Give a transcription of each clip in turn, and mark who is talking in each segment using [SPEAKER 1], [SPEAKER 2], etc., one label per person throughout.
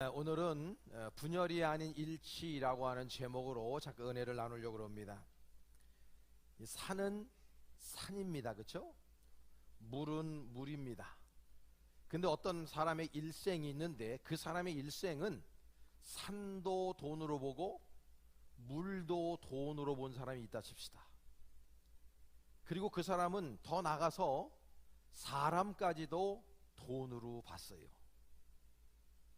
[SPEAKER 1] 오늘은 분열이 아닌 일치라고 하는 제목으로 잠깐 은혜를 나누려고 합니다. 산은 산입니다. 그렇죠? 물은 물입니다. 근데 어떤 사람의 일생이 있는데 그 사람의 일생은 산도 돈으로 보고 물도 돈으로 본 사람이 있다 칩시다. 그리고 그 사람은 더 나가서 사람까지도 돈으로 봤어요.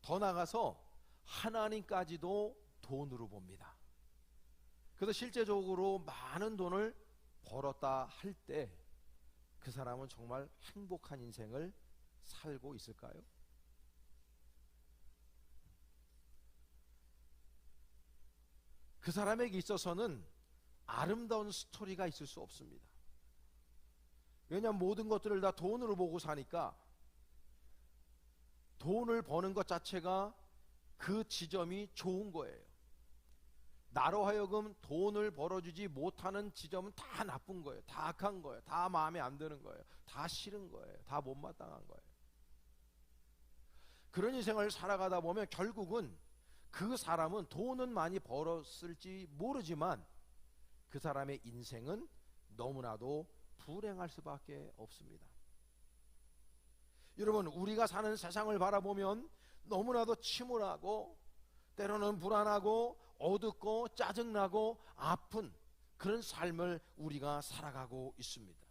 [SPEAKER 1] 더 나가서 하나님까지도 돈으로 봅니다. 그래서 실제적으로 많은 돈을 벌었다 할 때 그 사람은 정말 행복한 인생을 살고 있을까요? 그 사람에게 있어서는 아름다운 스토리가 있을 수 없습니다. 왜냐하면 모든 것들을 다 돈으로 보고 사니까 돈을 버는 것 자체가 그 지점이 좋은 거예요. 나로 하여금 돈을 벌어주지 못하는 지점은 다 나쁜 거예요. 다 악한 거예요. 다 마음에 안 드는 거예요. 다 싫은 거예요. 다 못마땅한 거예요. 그런 인생을 살아가다 보면 결국은 그 사람은 돈은 많이 벌었을지 모르지만 그 사람의 인생은 너무나도 불행할 수밖에 없습니다. 여러분, 우리가 사는 세상을 바라보면 너무나도 침울하고 때로는 불안하고 어둡고 짜증나고 아픈 그런 삶을 우리가 살아가고 있습니다.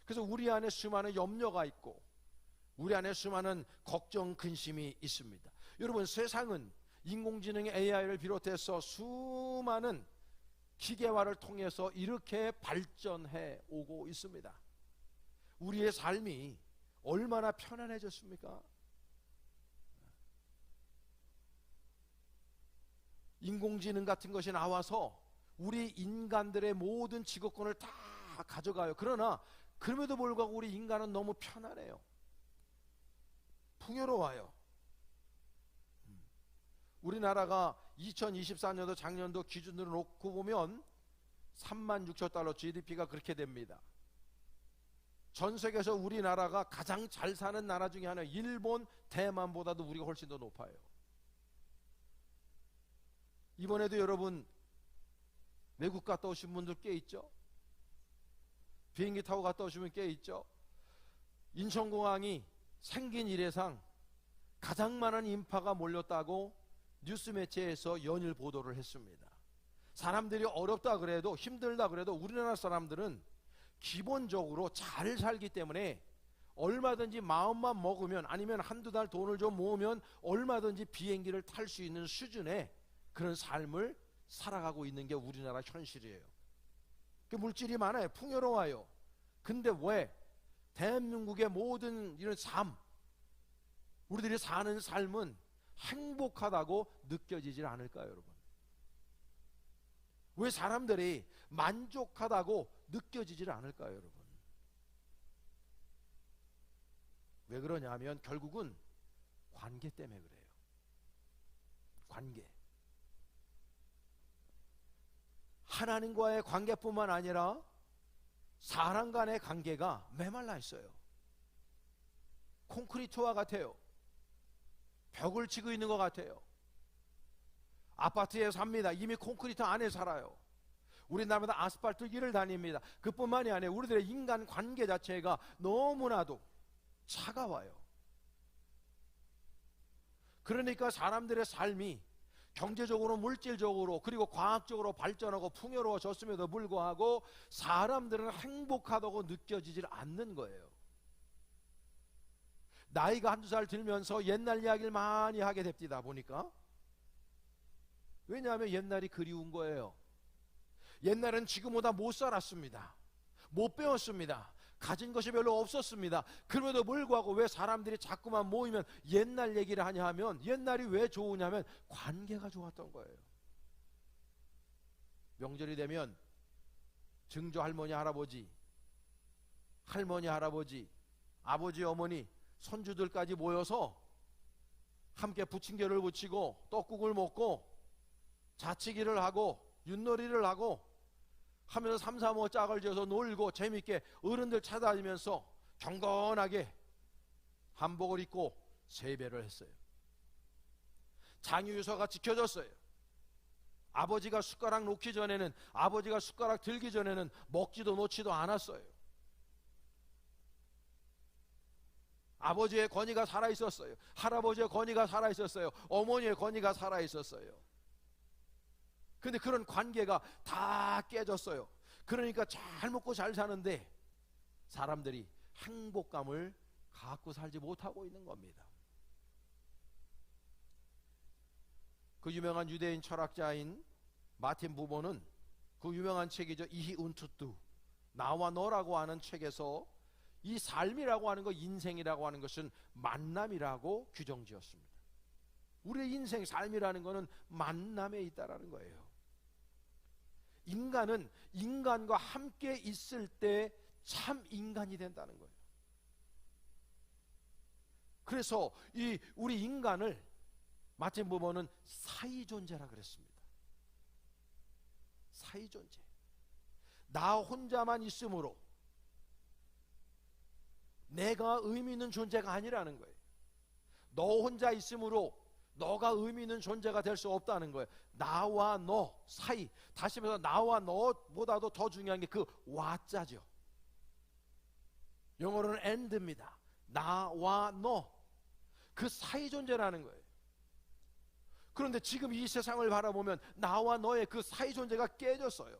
[SPEAKER 1] 그래서 우리 안에 수많은 염려가 있고 우리 안에 수많은 걱정, 근심이 있습니다. 여러분, 세상은 인공지능 AI를 비롯해서 수많은 기계화를 통해서 이렇게 발전해 오고 있습니다. 우리의 삶이 얼마나 편안해졌습니까? 인공지능 같은 것이 나와서 우리 인간들의 모든 직업권을 다 가져가요. 그러나 그럼에도 불구하고 우리 인간은 너무 편안해요. 풍요로워요. 우리나라가 2024년도 작년도 기준으로 놓고 보면 36,000달러 GDP가 그렇게 됩니다. 전 세계에서 우리나라가 가장 잘 사는 나라 중에 하나, 일본, 대만보다도 우리가 훨씬 더 높아요. 이번에도 여러분 외국 갔다 오신 분들 꽤 있죠? 비행기 타고 갔다 오시면 꽤 있죠? 인천공항이 생긴 이래상 가장 많은 인파가 몰렸다고 뉴스 매체에서 연일 보도를 했습니다. 사람들이 어렵다 그래도 힘들다 그래도 우리나라 사람들은 기본적으로 잘 살기 때문에 얼마든지 마음만 먹으면 아니면 한두 달 돈을 좀 모으면 얼마든지 비행기를 탈 수 있는 수준의 그런 삶을 살아가고 있는 게 우리나라 현실이에요. 물질이 많아요. 풍요로워요. 근데 왜 대한민국의 모든 이런 삶, 우리들이 사는 삶은 행복하다고 느껴지질 않을까요, 여러분? 왜 사람들이 만족하다고 느껴지질 않을까요, 여러분? 왜 그러냐면 결국은 관계 때문에 그래요. 관계. 하나님과의 관계뿐만 아니라 사람 간의 관계가 메말라 있어요. 콘크리트와 같아요. 벽을 치고 있는 것 같아요. 아파트에 삽니다. 이미 콘크리트 안에 살아요. 우리나라마다 아스팔트 길을 다닙니다. 그뿐만이 아니라 우리들의 인간 관계 자체가 너무나도 차가워요. 그러니까 사람들의 삶이 경제적으로 물질적으로 그리고 과학적으로 발전하고 풍요로워졌음에도 불구하고 사람들은 행복하다고 느껴지질 않는 거예요. 나이가 한두 살 들면서 옛날 이야기를 많이 하게 됩니다. 보니까 왜냐하면 옛날이 그리운 거예요. 옛날엔 지금보다 못 살았습니다. 못 배웠습니다. 가진 것이 별로 없었습니다. 그럼에도 불구하고 왜 사람들이 자꾸만 모이면 옛날 얘기를 하냐 하면 옛날이 왜 좋으냐면 관계가 좋았던 거예요. 명절이 되면 증조 할머니 할아버지, 할머니 할아버지, 아버지 어머니, 손주들까지 모여서 함께 부침개를 부치고 떡국을 먹고 자치기를 하고 윷놀이를 하고 하면서 삼삼오오 짝을 지어서 놀고 재밌게 어른들 찾아다니면서 경건하게 한복을 입고 세배를 했어요. 장유유서가 지켜졌어요. 아버지가 숟가락 놓기 전에는, 아버지가 숟가락 들기 전에는 먹지도 놓지도 않았어요. 아버지의 권위가 살아있었어요. 할아버지의 권위가 살아있었어요. 어머니의 권위가 살아있었어요. 근데 그런 관계가 다 깨졌어요. 그러니까 잘 먹고 잘 사는데 사람들이 행복감을 갖고 살지 못하고 있는 겁니다. 그 유명한 유대인 철학자인 마틴 부버는 그 유명한 책이죠. 이히 운투뚜, 나와 너라고 하는 책에서 이 삶이라고 하는 것, 인생이라고 하는 것은 만남이라고 규정지었습니다. 우리의 인생, 삶이라는 것은 만남에 있다라는 거예요. 인간은 인간과 함께 있을 때 참 인간이 된다는 거예요. 그래서 우리 인간을 마틴 부버는 사이존재라 그랬습니다. 사이존재. 나 혼자만 있으므로 내가 의미 있는 존재가 아니라는 거예요. 너 혼자 있으므로 너가 의미 있는 존재가 될 수 없다는 거예요. 나와 너 사이, 다시 말해서 나와 너보다도 더 중요한 게 그 와자죠. 영어로는 and입니다. 나와 너, 그 사이 존재라는 거예요. 그런데 지금 이 세상을 바라보면 나와 너의 그 사이 존재가 깨졌어요.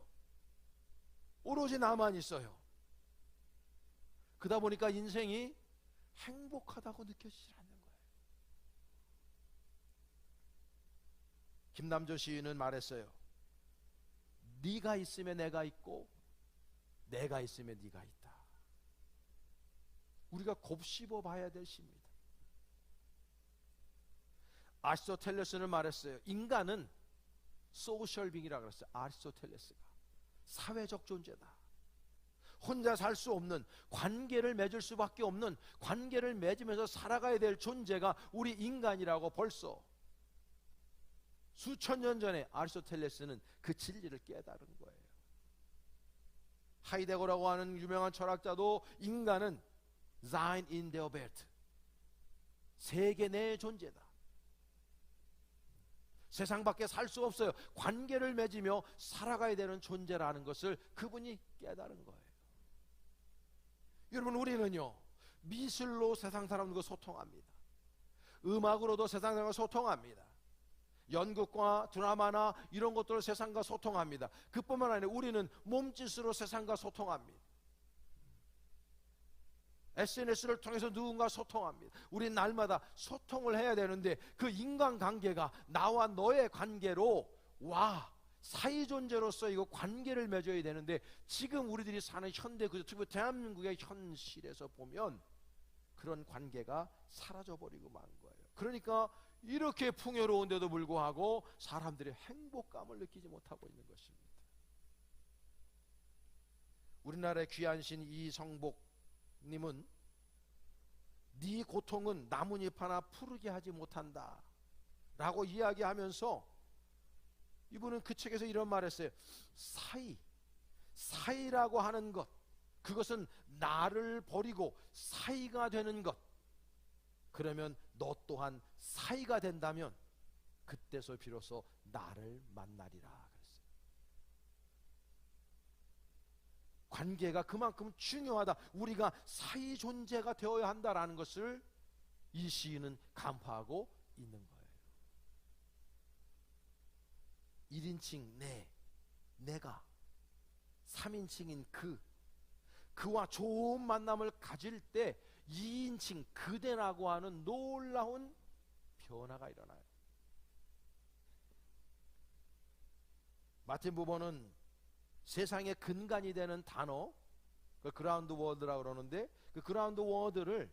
[SPEAKER 1] 오로지 나만 있어요. 그러다 보니까 인생이 행복하다고 느껴지지 않는 거예요. 김남조 시인은 말했어요. 네가 있으면 내가 있고 내가 있으면 네가 있다. 우리가 곱씹어 봐야 될 시입니다. 아리스토텔레스는 말했어요. 인간은 소셜 빙이라고 그랬어요. 아리스토텔레스가 사회적 존재다. 혼자 살 수 없는, 관계를 맺을 수밖에 없는, 관계를 맺으면서 살아가야 될 존재가 우리 인간이라고 벌써 수천 년 전에 아리스토텔레스는 그 진리를 깨달은 거예요. 하이데거라고 하는 유명한 철학자도 인간은 Sein in der Welt, 세계 내의 존재다. 세상 밖에 살 수 없어요. 관계를 맺으며 살아가야 되는 존재라는 것을 그분이 깨달은 거예요. 여러분, 우리는요 미술로 세상 사람들과 소통합니다. 음악으로도 세상 사람과 소통합니다. 연극과 드라마나 이런 것들로 세상과 소통합니다. 그뿐만 아니라 우리는 몸짓으로 세상과 소통합니다. SNS를 통해서 누군가 소통합니다. 우리는 날마다 소통을 해야 되는데 그 인간관계가 나와 너의 관계로 사이존재로서 이거 관계를 맺어야 되는데 지금 우리들이 사는 현대, 특히 대한민국의 현실에서 보면 그런 관계가 사라져버리고 만 거예요. 그러니까 이렇게 풍요로운데도 불구하고 사람들이 행복감을 느끼지 못하고 있는 것입니다. 우리나라의 귀한 신 이성복님은 네 고통은 나뭇잎 하나 푸르게 하지 못한다 라고 이야기하면서 이분은 그 책에서 이런 말을 했어요. 사이라고 하는 것, 그것은 나를 버리고 사이가 되는 것, 그러면 너 또한 사이가 된다면 그때서 비로소 나를 만나리라 그랬어요. 관계가 그만큼 중요하다, 우리가 사이 존재가 되어야 한다라는 것을 이 시인은 간파하고 있는 거예요. 1인칭 내가, 3인칭인 그와 좋은 만남을 가질 때 2인칭 그대라고 하는 놀라운 변화가 일어나요. 마틴 부버는 세상의 근간이 되는 단어, 그 그라운드 워드라고 그러는데 그 그라운드 워드를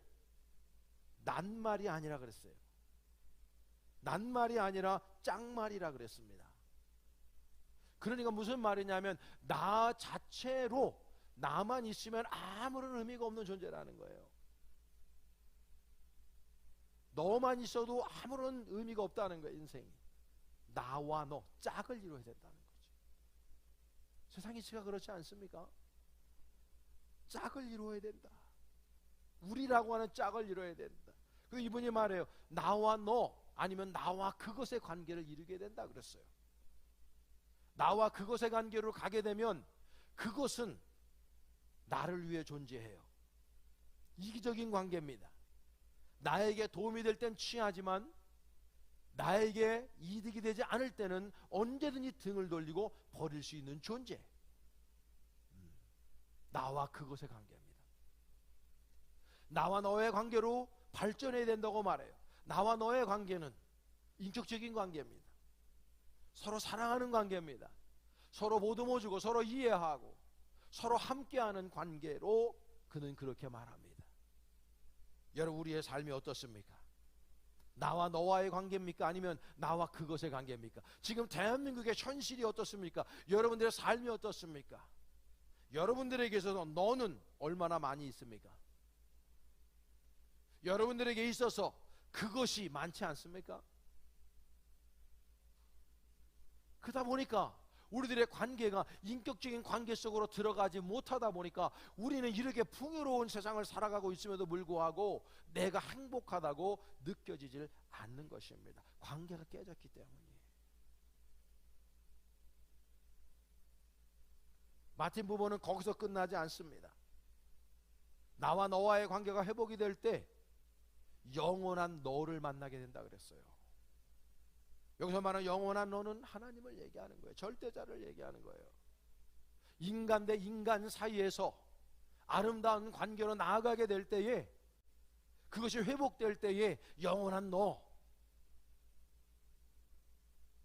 [SPEAKER 1] 낱말이 아니라 그랬어요. 낱말이 아니라 짝말이라 그랬습니다. 그러니까 무슨 말이냐면 나 자체로 나만 있으면 아무런 의미가 없는 존재라는 거예요. 너만 있어도 아무런 의미가 없다는 거예요. 인생이 나와 너 짝을 이루어야 된다는 거죠. 세상 이치가 그렇지 않습니까? 짝을 이루어야 된다. 우리라고 하는 짝을 이루어야 된다. 그 이분이 말해요. 나와 너 아니면 나와 그것의 관계를 이루게 된다 그랬어요. 나와 그것의 관계로 가게 되면 그것은 나를 위해 존재해요. 이기적인 관계입니다. 나에게 도움이 될 땐 취하지만 나에게 이득이 되지 않을 때는 언제든지 등을 돌리고 버릴 수 있는 존재. 나와 그것의 관계입니다. 나와 너의 관계로 발전해야 된다고 말해요. 나와 너의 관계는 인격적인 관계입니다. 서로 사랑하는 관계입니다. 서로 보듬어주고 서로 이해하고 서로 함께하는 관계로 그는 그렇게 말합니다. 여러분, 우리의 삶이 어떻습니까? 나와 너와의 관계입니까? 아니면 나와 그것의 관계입니까? 지금 대한민국의 현실이 어떻습니까? 여러분들의 삶이 어떻습니까? 여러분들에게서 너는 얼마나 많이 있습니까? 여러분들에게 있어서 그것이 많지 않습니까? 그러다 보니까 우리들의 관계가 인격적인 관계 속으로 들어가지 못하다 보니까 우리는 이렇게 풍요로운 세상을 살아가고 있음에도 불구하고 내가 행복하다고 느껴지질 않는 것입니다. 관계가 깨졌기 때문이에요. 마틴 부모는 거기서 끝나지 않습니다. 나와 너와의 관계가 회복이 될 때 영원한 너를 만나게 된다 그랬어요. 여기서 말하는 영원한 너는 하나님을 얘기하는 거예요. 절대자를 얘기하는 거예요. 인간 대 인간 사이에서 아름다운 관계로 나아가게 될 때에, 그것이 회복될 때에 영원한 너,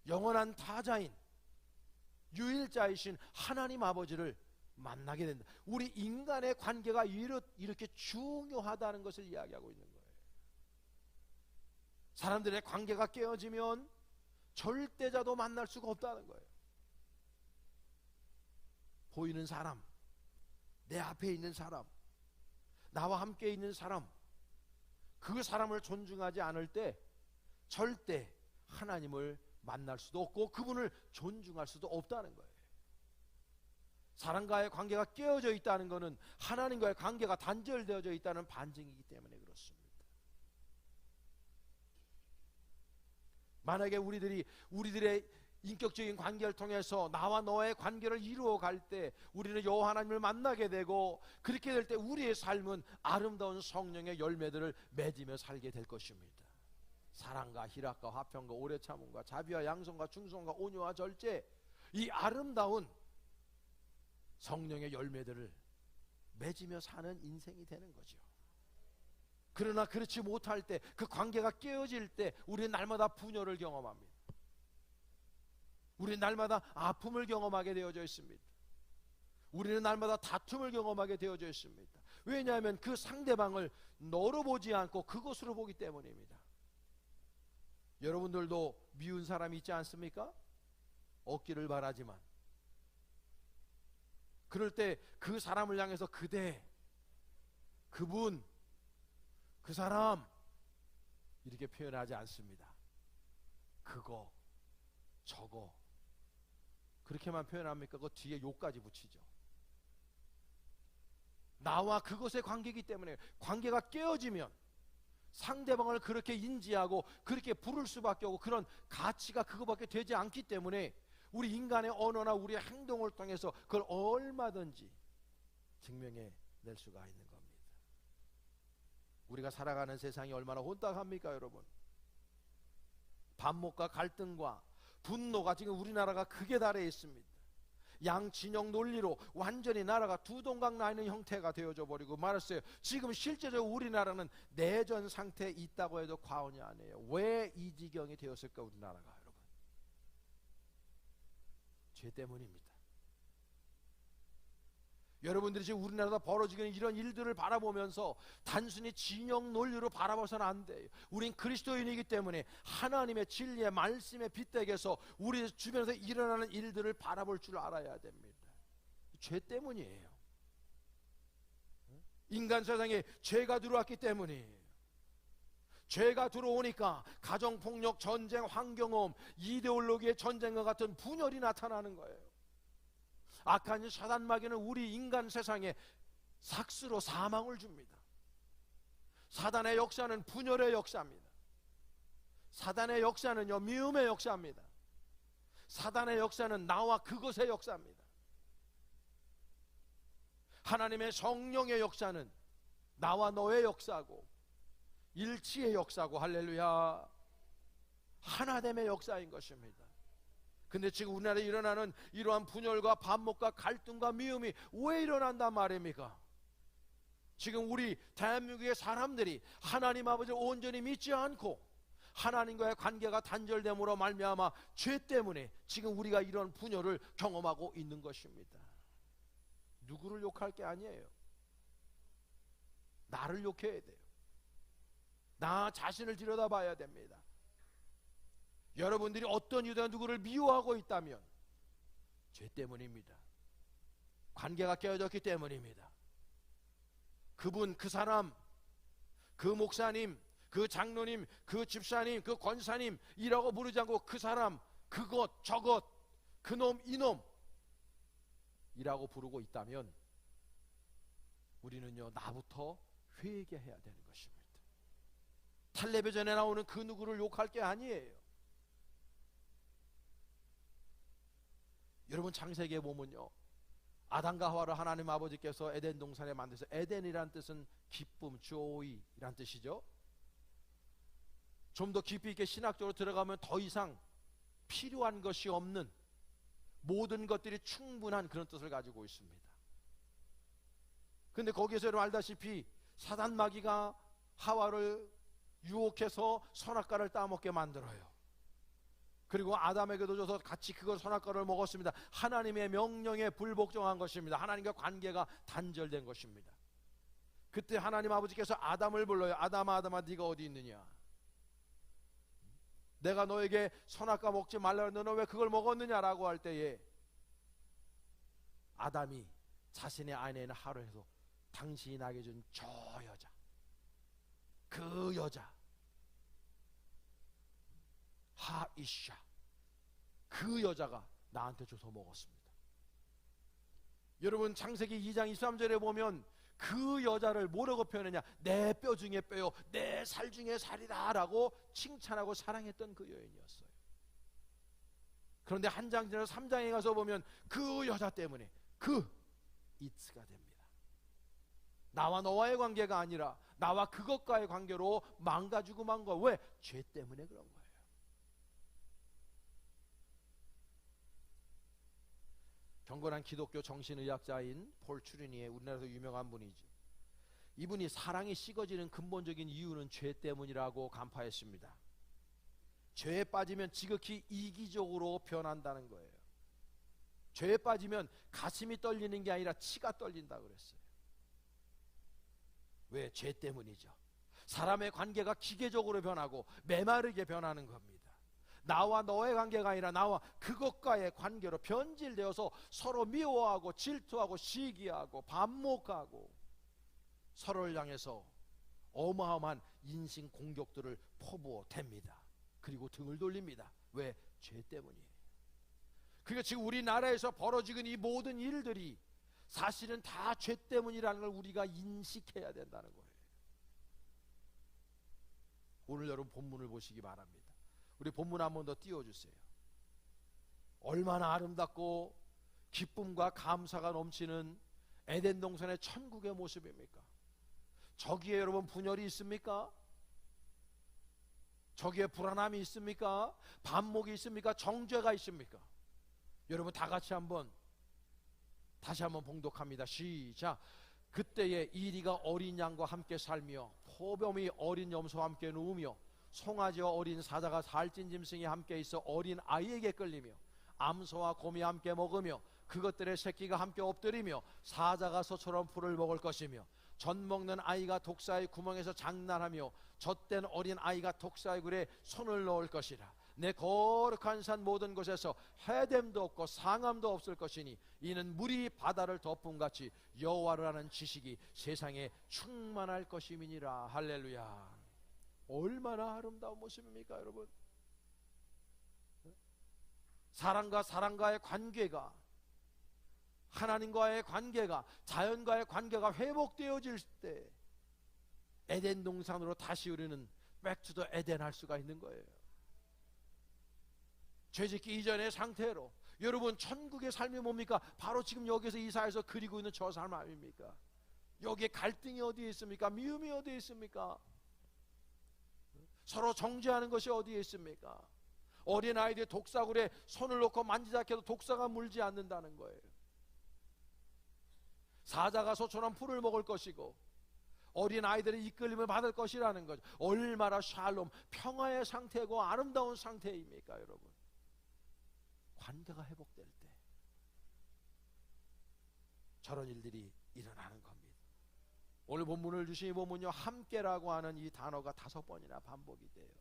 [SPEAKER 1] 영원한 타자인 유일자이신 하나님 아버지를 만나게 된다. 우리 인간의 관계가 이렇게 중요하다는 것을 이야기하고 있는 거예요. 사람들의 관계가 깨어지면 절대자도 만날 수가 없다는 거예요. 보이는 사람, 내 앞에 있는 사람, 나와 함께 있는 사람, 그 사람을 존중하지 않을 때 절대 하나님을 만날 수도 없고 그분을 존중할 수도 없다는 거예요. 사람과의 관계가 깨어져 있다는 것은 하나님과의 관계가 단절되어져 있다는 반증이기 때문에 그렇습니다. 만약에 우리들의 인격적인 관계를 통해서 나와 너의 관계를 이루어 갈 때 우리는 여호와 하나님을 만나게 되고, 그렇게 될 때 우리의 삶은 아름다운 성령의 열매들을 맺으며 살게 될 것입니다. 사랑과 희락과 화평과 오래 참음과 자비와 양선과 충성과 온유와 절제, 이 아름다운 성령의 열매들을 맺으며 사는 인생이 되는 거죠. 그러나 그렇지 못할 때, 그 관계가 깨어질 때 우리는 날마다 분열을 경험합니다. 우리는 날마다 아픔을 경험하게 되어져 있습니다. 우리는 날마다 다툼을 경험하게 되어져 있습니다. 왜냐하면 그 상대방을 너로 보지 않고 그것으로 보기 때문입니다. 여러분들도 미운 사람이 있지 않습니까? 없기를 바라지만 그럴 때 그 사람을 향해서 그대, 그분, 그 사람 이렇게 표현하지 않습니다. 그거, 저거 그렇게만 표현합니까? 그 뒤에 욕까지 붙이죠. 나와 그것의 관계이기 때문에, 관계가 깨어지면 상대방을 그렇게 인지하고 그렇게 부를 수밖에 없고 그런 가치가 그거밖에 되지 않기 때문에 우리 인간의 언어나 우리의 행동을 통해서 그걸 얼마든지 증명해 낼 수가 있는 겁니다. 우리가 살아가는 세상이 얼마나 혼탁합니까, 여러분? 반목과 갈등과 분노가 지금 우리나라가 극에 달해 있습니다. 양진영 논리로 완전히 나라가 두 동강 나 있는 형태가 되어져 버리고 말았어요. 지금 실제적으로 우리나라는 내전 상태에 있다고 해도 과언이 아니에요. 왜 이 지경이 되었을까, 우리나라가, 여러분? 죄 때문입니다. 여러분들이 지금 우리나라에서 벌어지는 이런 일들을 바라보면서 단순히 진영 논리로 바라봐서는 안 돼요. 우린 그리스도인이기 때문에 하나님의 진리의 말씀의 빗대에서 우리 주변에서 일어나는 일들을 바라볼 줄 알아야 됩니다. 죄 때문이에요. 인간 세상에 죄가 들어왔기 때문이에요. 죄가 들어오니까 가정폭력, 전쟁, 환경오염, 이데올로기의 전쟁과 같은 분열이 나타나는 거예요. 악한 사단 마귀는 우리 인간 세상에 삭스로 사망을 줍니다. 사단의 역사는 분열의 역사입니다. 사단의 역사는요, 미움의 역사입니다. 사단의 역사는 나와 그것의 역사입니다. 하나님의 성령의 역사는 나와 너의 역사고 일치의 역사고, 할렐루야, 하나됨의 역사인 것입니다. 근데 지금 우리나라에 일어나는 이러한 분열과 반목과 갈등과 미움이 왜 일어난단 말입니까? 지금 우리 대한민국의 사람들이 하나님 아버지를 온전히 믿지 않고 하나님과의 관계가 단절됨으로 말미암아 죄 때문에 지금 우리가 이런 분열을 경험하고 있는 것입니다. 누구를 욕할 게 아니에요. 나를 욕해야 돼요. 나 자신을 들여다봐야 됩니다. 여러분들이 어떤 이유나 누구를 미워하고 있다면 죄 때문입니다. 관계가 깨어졌기 때문입니다. 그분, 그 사람, 그 목사님, 그 장로님, 그 집사님, 그 권사님이라고 부르지 않고 그 사람, 그것, 저것, 그놈, 이놈 이라고 부르고 있다면 우리는요, 나부터 회개해야 되는 것입니다. 텔레비전에 나오는 그 누구를 욕할 게 아니에요. 여러분, 창세기에 보면요, 아담과 하와를 하나님 아버지께서 에덴 동산에 만드셔서, 에덴이란 뜻은 기쁨, joy이란 뜻이죠. 좀 더 깊이 있게 신학적으로 들어가면 더 이상 필요한 것이 없는 모든 것들이 충분한 그런 뜻을 가지고 있습니다. 근데 거기에서 여러분 알다시피 사단 마귀가 하와를 유혹해서 선악과를 따먹게 만들어요. 그리고 아담에게도 줘서 같이 그걸 선악과를 먹었습니다. 하나님의 명령에 불복종한 것입니다. 하나님과 관계가 단절된 것입니다. 그때 하나님 아버지께서 아담을 불러요. 아담아, 아담아, 네가 어디 있느냐? 내가 너에게 선악과 먹지 말라 했는데 너 왜 그걸 먹었느냐라고 할 때에 아담이 자신의 아내인 하루에서 당신이 나에게 준 저 여자, 그 여자, 하이샤, 그 여자가 나한테 줘서 먹었습니다. 여러분, 창세기 2장 23절에 보면 그 여자를 뭐라고 표현했냐? 내 뼈 중에 뼈요, 내 살 중에 살이다 라고 칭찬하고 사랑했던 그 여인이었어요. 그런데 한 장 지나서 3장에 가서 보면 그 여자 때문에 그 이츠가 됩니다. 나와 너와의 관계가 아니라 나와 그것과의 관계로 망가지고 만 거. 왜? 죄 때문에 그런 거예요. 경건한 기독교 정신의학자인 폴 추리니의, 우리나라에서 유명한 분이지, 이분이 사랑이 식어지는 근본적인 이유는 죄 때문이라고 간파했습니다. 죄에 빠지면 지극히 이기적으로 변한다는 거예요. 죄에 빠지면 가슴이 떨리는 게 아니라 치가 떨린다고 그랬어요. 왜? 죄 때문이죠. 사람의 관계가 기계적으로 변하고 메마르게 변하는 겁니다. 나와 너의 관계가 아니라 나와 그것과의 관계로 변질되어서 서로 미워하고 질투하고 시기하고 반목하고 서로를 향해서 어마어마한 인신 공격들을 퍼부어댑니다. 그리고 등을 돌립니다. 왜? 죄 때문이에요. 그러니까 지금 우리나라에서 벌어지는 이 모든 일들이 사실은 다 죄 때문이라는 걸 우리가 인식해야 된다는 거예요. 오늘 여러분 본문을 보시기 바랍니다. 우리 본문 한 번 더 띄워주세요. 얼마나 아름답고 기쁨과 감사가 넘치는 에덴 동산의 천국의 모습입니까? 저기에 여러분 분열이 있습니까? 저기에 불안함이 있습니까? 반목이 있습니까? 정죄가 있습니까? 여러분 다 같이 다시 한번 봉독합니다. 시작. 그때에 이리가 어린 양과 함께 살며 포범이 어린 염소와 함께 누우며 송아지와 어린 사자가 살찐 짐승이 함께 있어 어린 아이에게 끌리며 암소와 곰이 함께 먹으며 그것들의 새끼가 함께 엎드리며 사자가 소처럼 풀을 먹을 것이며 젖 먹는 아이가 독사의 구멍에서 장난하며 젖된 어린 아이가 독사의 굴에 손을 넣을 것이라. 내 거룩한 산 모든 곳에서 해됨도 없고 상함도 없을 것이니 이는 물이 바다를 덮음같이 여호와를 아는 지식이 세상에 충만할 것임이니라. 할렐루야. 얼마나 아름다운 모습입니까 여러분? 사람과 사람과의 관계가, 하나님과의 관계가, 자연과의 관계가 회복되어질 때 에덴 동산으로 다시 우리는 back to the 에덴 할 수가 있는 거예요. 죄짓기 이전의 상태로. 여러분, 천국의 삶이 뭡니까? 바로 지금 여기서 이사해서 그리고 있는 저 삶 아닙니까? 여기에 갈등이 어디에 있습니까? 미움이 어디에 있습니까? 서로 정죄하는 것이 어디에 있습니까? 어린아이들이 독사굴에 손을 놓고 만지작 해도 독사가 물지 않는다는 거예요. 사자가 소처럼 풀을 먹을 것이고 어린아이들의 이끌림을 받을 것이라는 거죠. 얼마나 샬롬, 평화의 상태고 아름다운 상태입니까, 여러분? 관계가 회복될 때 저런 일들이 일어나는 겁니다. 오늘 본문을 주신 이 본문요, 함께라고 하는 이 단어가 5번이나 반복이 돼요.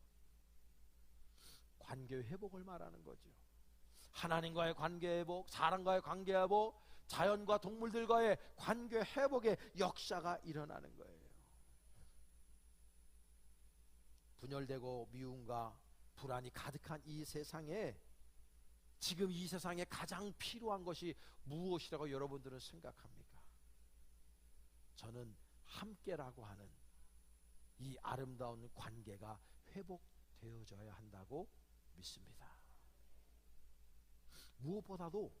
[SPEAKER 1] 관계 회복을 말하는 거죠. 하나님과의 관계 회복, 사람과의 관계 회복, 자연과 동물들과의 관계 회복의 역사가 일어나는 거예요. 분열되고 미움과 불안이 가득한 이 세상에 지금 이 세상에 가장 필요한 것이 무엇이라고 여러분들은 생각합니까? 저는 함께라고 하는 이 아름다운 관계가 회복되어져야 한다고 믿습니다. 무엇보다도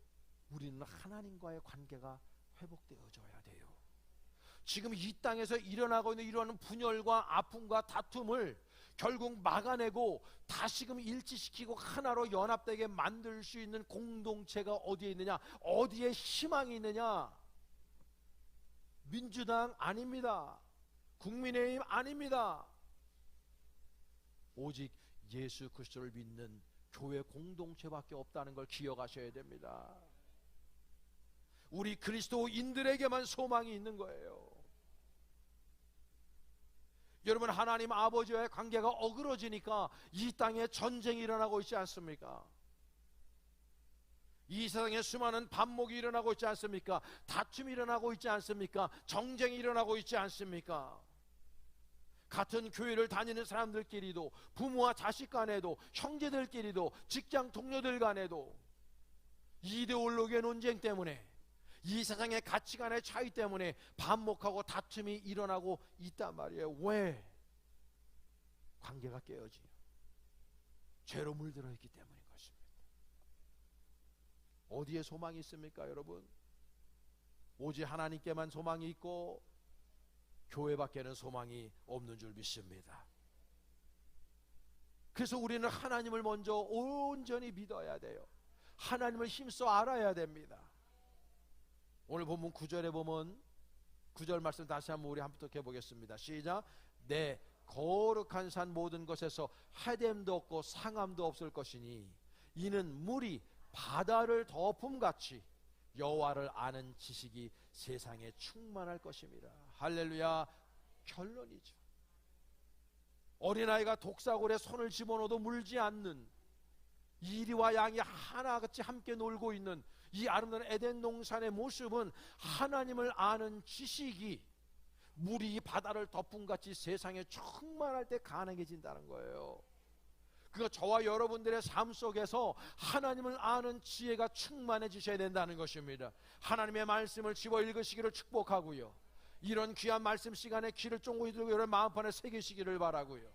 [SPEAKER 1] 우리는 하나님과의 관계가 회복되어져야 돼요. 지금 이 땅에서 일어나고 있는 이러한 분열과 아픔과 다툼을 결국 막아내고 다시금 일치시키고 하나로 연합되게 만들 수 있는 공동체가 어디에 있느냐? 어디에 희망이 있느냐? 민주당 아닙니다. 국민의힘 아닙니다. 오직 예수 그리스도를 믿는 교회 공동체밖에 없다는 걸 기억하셔야 됩니다. 우리 그리스도인들에게만 소망이 있는 거예요. 여러분, 하나님 아버지와의 관계가 어그러지니까 이 땅에 전쟁이 일어나고 있지 않습니까? 이 세상에 수많은 반목이 일어나고 있지 않습니까? 다툼이 일어나고 있지 않습니까? 정쟁이 일어나고 있지 않습니까? 같은 교회를 다니는 사람들끼리도, 부모와 자식 간에도, 형제들끼리도, 직장 동료들 간에도 이데올로기의 논쟁 때문에, 이 세상의 가치관의 차이 때문에 반목하고 다툼이 일어나고 있단 말이에요. 왜? 관계가 깨어지요. 죄로 물들어 있기 때문인 것입니다. 어디에 소망이 있습니까, 여러분? 오직 하나님께만 소망이 있고 교회밖에는 소망이 없는 줄 믿습니다. 그래서 우리는 하나님을 먼저 온전히 믿어야 돼요. 하나님을 힘써 알아야 됩니다. 오늘 본문 9절에 보면 9절 말씀 다시 한번 우리 한번 해보겠습니다. 시작. 내 거룩한 산 모든 것에서 해됨도 없고 상함도 없을 것이니 이는 물이 바다를 덮음같이 여호와를 아는 지식이 세상에 충만할 것입니다. 할렐루야. 결론이죠. 어린아이가 독사골에 손을 집어넣어도 물지 않는, 이리와 양이 하나같이 함께 놀고 있는 이 아름다운 에덴 동산의 모습은 하나님을 아는 지식이 물이 바다를 덮음같이 세상에 충만할 때 가능해진다는 거예요. 그거 저와 여러분들의 삶 속에서 하나님을 아는 지혜가 충만해지셔야 된다는 것입니다. 하나님의 말씀을 집어 읽으시기를 축복하고요, 이런 귀한 말씀 시간에 귀를 쫑긋이 들고 여러분 마음판에 새기시기를 바라고요,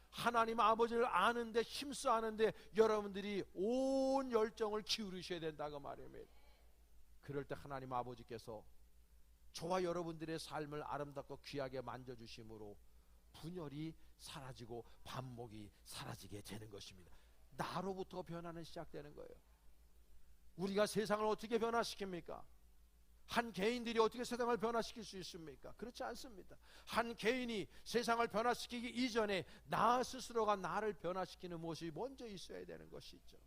[SPEAKER 1] 하나님 아버지를 아는데, 힘써 아는데 여러분들이 온 열정을 기울이셔야 된다고 말입니다. 그럴 때 하나님 아버지께서 저와 여러분들의 삶을 아름답고 귀하게 만져주심으로 분열이 사라지고 반목이 사라지게 되는 것입니다. 나로부터 변화는 시작되는 거예요. 우리가 세상을 어떻게 변화시킵니까? 한 개인들이 어떻게 세상을 변화시킬 수 있습니까? 그렇지 않습니다. 한 개인이 세상을 변화시키기 이전에 나 스스로가 나를 변화시키는 모습이 먼저 있어야 되는 것이죠.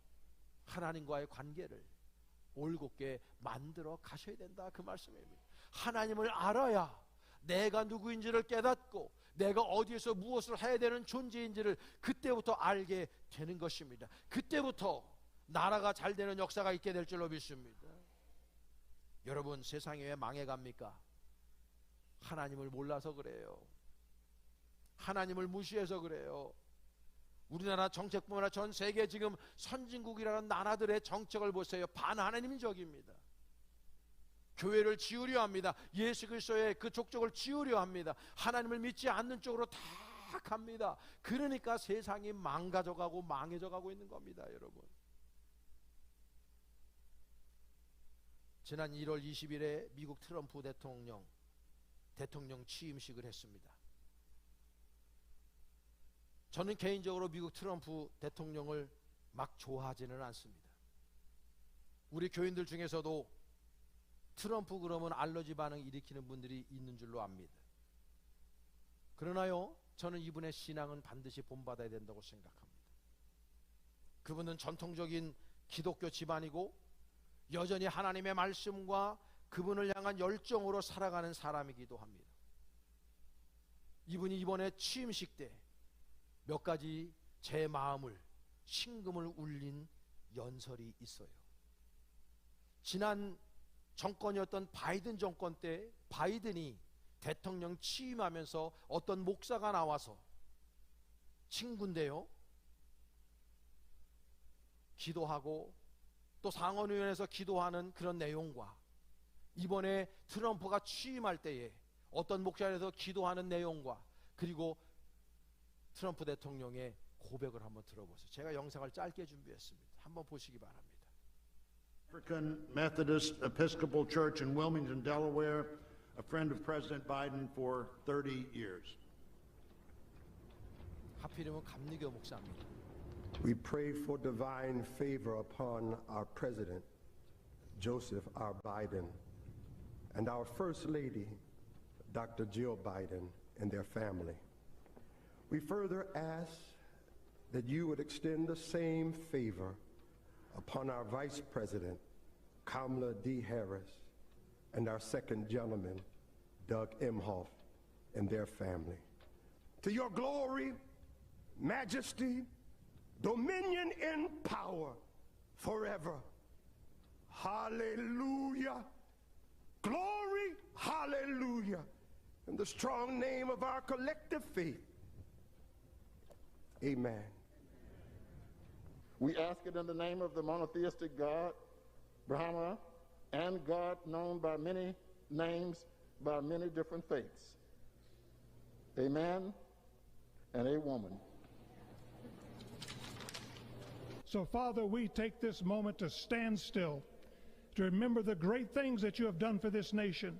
[SPEAKER 1] 하나님과의 관계를 올곧게 만들어 가셔야 된다, 그 말씀입니다. 하나님을 알아야 내가 누구인지를 깨닫고 내가 어디에서 무엇을 해야 되는 존재인지를 그때부터 알게 되는 것입니다. 그때부터 나라가 잘 되는 역사가 있게 될 줄로 믿습니다. 여러분, 세상이 왜 망해갑니까? 하나님을 몰라서 그래요. 하나님을 무시해서 그래요. 우리나라 정책뿐만 아니라 전 세계 지금 선진국이라는 나라들의 정책을 보세요. 반하나님적입니다. 교회를 지우려 합니다. 예수 그리스도의 그 족적을 지우려 합니다. 하나님을 믿지 않는 쪽으로 다 갑니다. 그러니까 세상이 망가져가고 망해져가고 있는 겁니다, 여러분. 지난 1월 20일에 미국 트럼프 대통령 취임식을 했습니다. 저는 개인적으로 미국 트럼프 대통령을 막 좋아하지는 않습니다. 우리 교인들 중에서도 트럼프 그러면 알러지 반응 일으키는 분들이 있는 줄로 압니다. 그러나요, 저는 이분의 신앙은 반드시 본받아야 된다고 생각합니다. 그분은 전통적인 기독교 집안이고 여전히 하나님의 말씀과 그분을 향한 열정으로 살아가는 사람이기도 합니다. 이분이 이번에 취임식 때 몇 가지 제 마음을 심금을 울린 연설이 있어요. 지난 정권이었던 바이든 정권 때 바이든이 대통령 취임하면서 어떤 목사가 나와서 친구인데요, 기도하고 또 상원의원에서 기도하는 그런 내용과 이번에 트럼프가 취임할 때에 어떤 목사에서 기도하는 내용과 그리고 트럼프 대통령의 고백을 한번 들어보세요. 제가 영상을 짧게 준비했습니다. 한번 보시기 바랍니다.
[SPEAKER 2] African Methodist Episcopal Church in Wilmington, Delaware, a friend of President Biden for 30 years.
[SPEAKER 1] 하필이면 감리교 목사입니다.
[SPEAKER 3] We pray for divine favor upon our President, Joseph R. Biden, and our First Lady, Dr. Jill Biden, and their family. We further ask that you would extend the same favor upon our Vice President, Kamala D. Harris, and our second gentleman, Doug Emhoff, and their family. To your glory, majesty, dominion, and power forever. Hallelujah. Glory, hallelujah. In the strong name of our collective faith. Amen.
[SPEAKER 4] We ask it in the name of the monotheistic God, Brahma, and God known by many names, by many different faiths. A man and a woman.
[SPEAKER 5] So, Father, we take this moment to stand still, to remember the great things that you have done for this nation.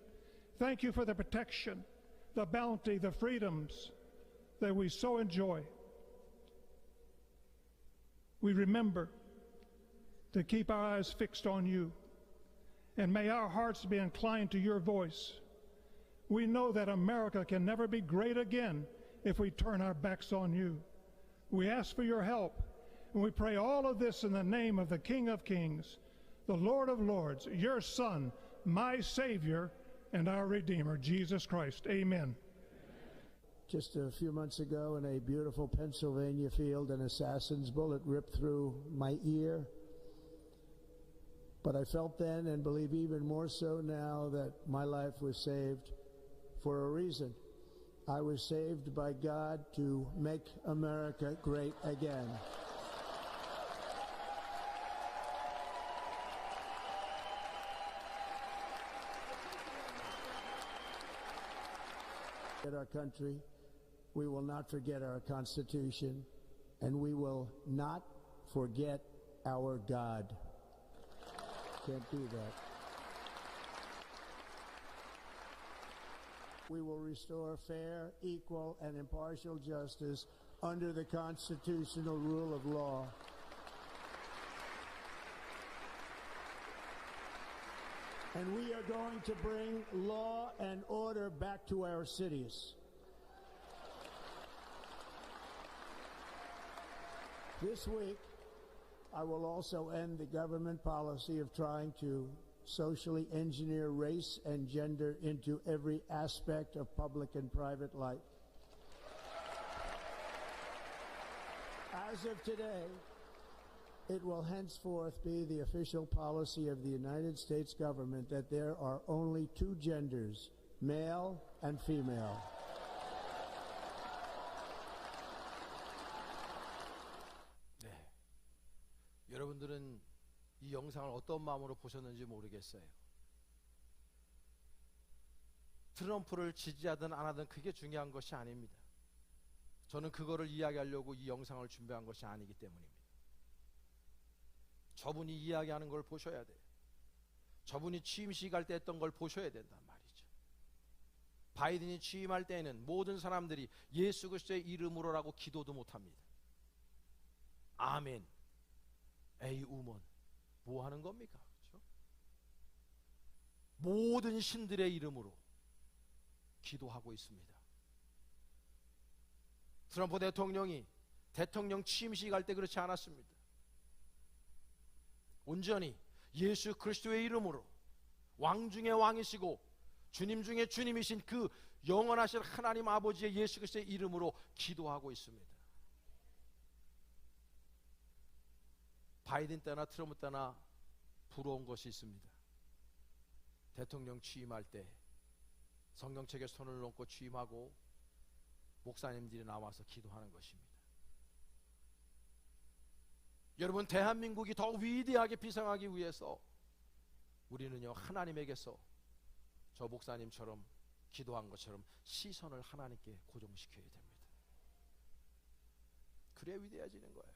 [SPEAKER 5] Thank you for the protection, the bounty, the freedoms that we so enjoy. We remember to keep our eyes fixed on you, and may our hearts be inclined to your voice. We know that America can never be great again if we turn our backs on you. We ask for your help, and we pray all of this in the name of the King of Kings, the Lord of Lords, your Son, my Savior, and our Redeemer, Jesus Christ. Amen.
[SPEAKER 6] Just a few months ago in a beautiful Pennsylvania field, an assassin's bullet ripped through my ear. But I felt then, and believe even more so now, that my life was saved for a reason. I was saved by God to make America great again. In our country, we will not forget our Constitution, and we will not forget our God. Can't do that. We will restore fair, equal, and impartial justice under the constitutional rule of law. And we are going to bring law and order back to our cities. This week, I will also end the government policy of trying to socially engineer race and gender into every aspect of public and private life. As of today, it will henceforth be the official policy of the United States government that there are only two genders, male and female.
[SPEAKER 1] 여러분들은 이 영상을 어떤 마음으로 보셨는지 모르겠어요. 트럼프를 지지하든 안 하든 그게 중요한 것이 아닙니다. 저는 그거를 이야기하려고 이 영상을 준비한 것이 아니기 때문입니다. 저분이 이야기하는 걸 보셔야 돼요. 저분이 취임식 할 때 했던 걸 보셔야 된단 말이죠. 바이든이 취임할 때에는 모든 사람들이 예수 그리스도의 이름으로라고 기도도 못합니다. 아멘, 에이 우먼, 뭐 하는 겁니까? 그렇죠? 모든 신들의 이름으로 기도하고 있습니다. 트럼프 대통령이 대통령 취임식 할 때 그렇지 않았습니다. 온전히 예수 그리스도의 이름으로 왕 중에 왕이시고 주님 중에 주님이신 그 영원하신 하나님 아버지의 예수 그리스도의 이름으로 기도하고 있습니다. 바이든 때나 트럼프 때나 부러운 것이 있습니다. 대통령 취임할 때 성경책에 손을 얹고 취임하고 목사님들이 나와서 기도하는 것입니다. 여러분, 대한민국이 더 위대하게 비상하기 위해서 우리는요, 하나님에게서 저 목사님처럼 기도한 것처럼 시선을 하나님께 고정시켜야 됩니다. 그래야 위대해지는 거예요.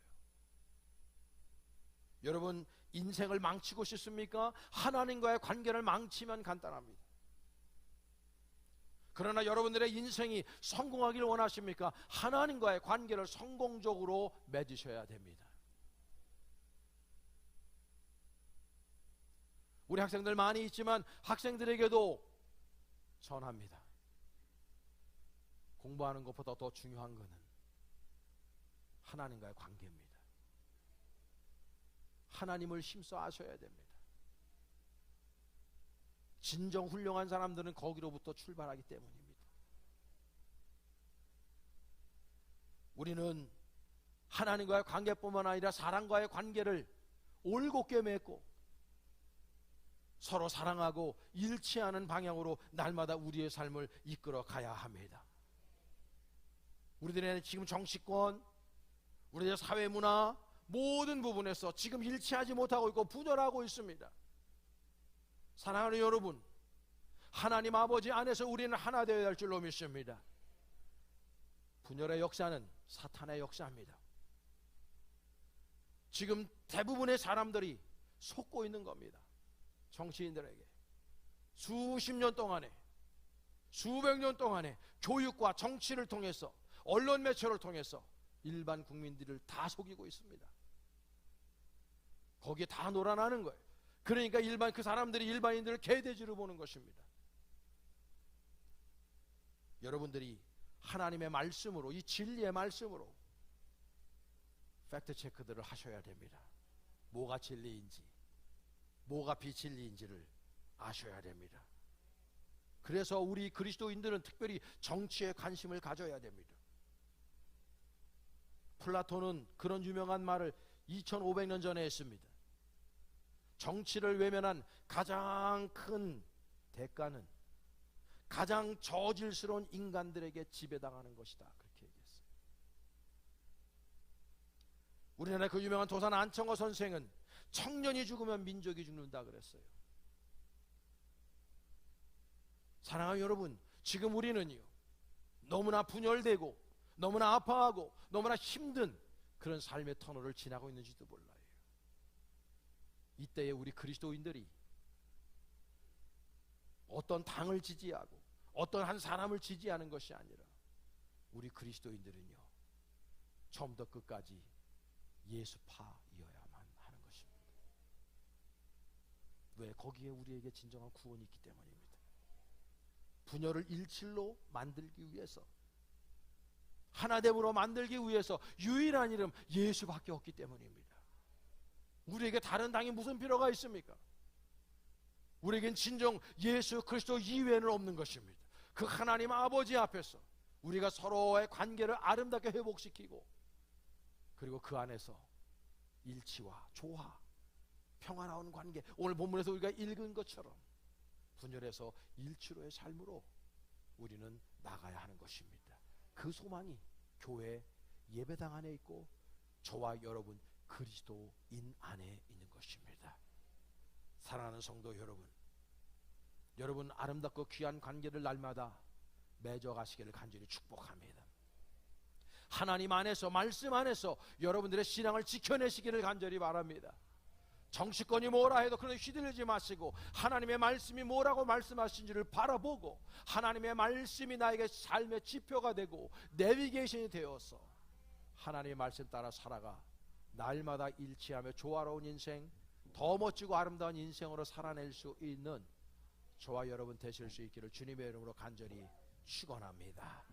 [SPEAKER 1] 여러분, 인생을 망치고 싶습니까? 하나님과의 관계를 망치면 간단합니다. 그러나 여러분들의 인생이 성공하기를 원하십니까? 하나님과의 관계를 성공적으로 맺으셔야 됩니다. 우리 학생들 많이 있지만 학생들에게도 전합니다. 공부하는 것보다 더 중요한 것은 하나님과의 관계입니다. 하나님을 힘써 아셔야 됩니다. 진정 훌륭한 사람들은 거기로부터 출발하기 때문입니다. 우리는 하나님과의 관계뿐만 아니라 사람과의 관계를 올곧게 맺고 서로 사랑하고 일치하는 방향으로 날마다 우리의 삶을 이끌어 가야 합니다. 우리들의 지금 정치권, 우리의 사회문화 모든 부분에서 지금 일치하지 못하고 있고 분열하고 있습니다. 사랑하는 여러분, 하나님 아버지 안에서 우리는 하나 되어야 할 줄로 믿습니다. 분열의 역사는 사탄의 역사입니다. 지금 대부분의 사람들이 속고 있는 겁니다. 정치인들에게 수십 년 동안에, 수백 년 동안에 교육과 정치를 통해서, 언론 매체를 통해서 일반 국민들을 다 속이고 있습니다. 거기에 다 놀아나는 거예요. 그러니까 그 사람들이 일반인들을 개돼지로 보는 것입니다. 여러분들이 하나님의 말씀으로, 이 진리의 말씀으로 팩트 체크들을 하셔야 됩니다. 뭐가 진리인지, 뭐가 비진리인지를 아셔야 됩니다. 그래서 우리 그리스도인들은 특별히 정치에 관심을 가져야 됩니다. 플라톤은 그런 유명한 말을 2500년 전에 했습니다. 정치를 외면한 가장 큰 대가는 가장 저질스러운 인간들에게 지배당하는 것이다. 그렇게 얘기했어요. 우리나라의 그 유명한 도산 안청호 선생은 청년이 죽으면 민족이 죽는다 그랬어요. 사랑하는 여러분, 지금 우리는요, 너무나 분열되고 너무나 아파하고 너무나 힘든 그런 삶의 터널을 지나고 있는지도 몰라요. 이때에 우리 그리스도인들이 어떤 당을 지지하고 어떤 한 사람을 지지하는 것이 아니라 우리 그리스도인들은요, 처음부터 끝까지 예수파이어야만 하는 것입니다. 왜? 거기에 우리에게 진정한 구원이 있기 때문입니다. 분열을 일칠로 만들기 위해서, 하나됨으로 만들기 위해서 유일한 이름 예수밖에 없기 때문입니다. 우리에게 다른 당이 무슨 필요가 있습니까? 우리에겐 진정 예수 그리스도 이외에는 없는 것입니다. 그 하나님 아버지 앞에서 우리가 서로의 관계를 아름답게 회복시키고, 그리고 그 안에서 일치와 조화, 평화로운 관계, 오늘 본문에서 우리가 읽은 것처럼 분열해서 일치로의 삶으로 우리는 나가야 하는 것입니다. 그 소망이 교회 예배당 안에 있고 저와 여러분 그리스도인 안에 있는 것입니다. 사랑하는 성도 여러분, 여러분 아름답고 귀한 관계를 날마다 맺어가시기를 간절히 축복합니다. 하나님 안에서, 말씀 안에서 여러분들의 신앙을 지켜내시기를 간절히 바랍니다. 정치권이 뭐라 해도 그런 데 휘둘리지 마시고 하나님의 말씀이 뭐라고 말씀하신지를 바라보고 하나님의 말씀이 나에게 삶의 지표가 되고 내비게이션이 되어서 하나님의 말씀 따라 살아가 날마다 일치하며 조화로운 인생, 더 멋지고 아름다운 인생으로 살아낼 수 있는 저와 여러분 되실 수 있기를 주님의 이름으로 간절히 축원합니다.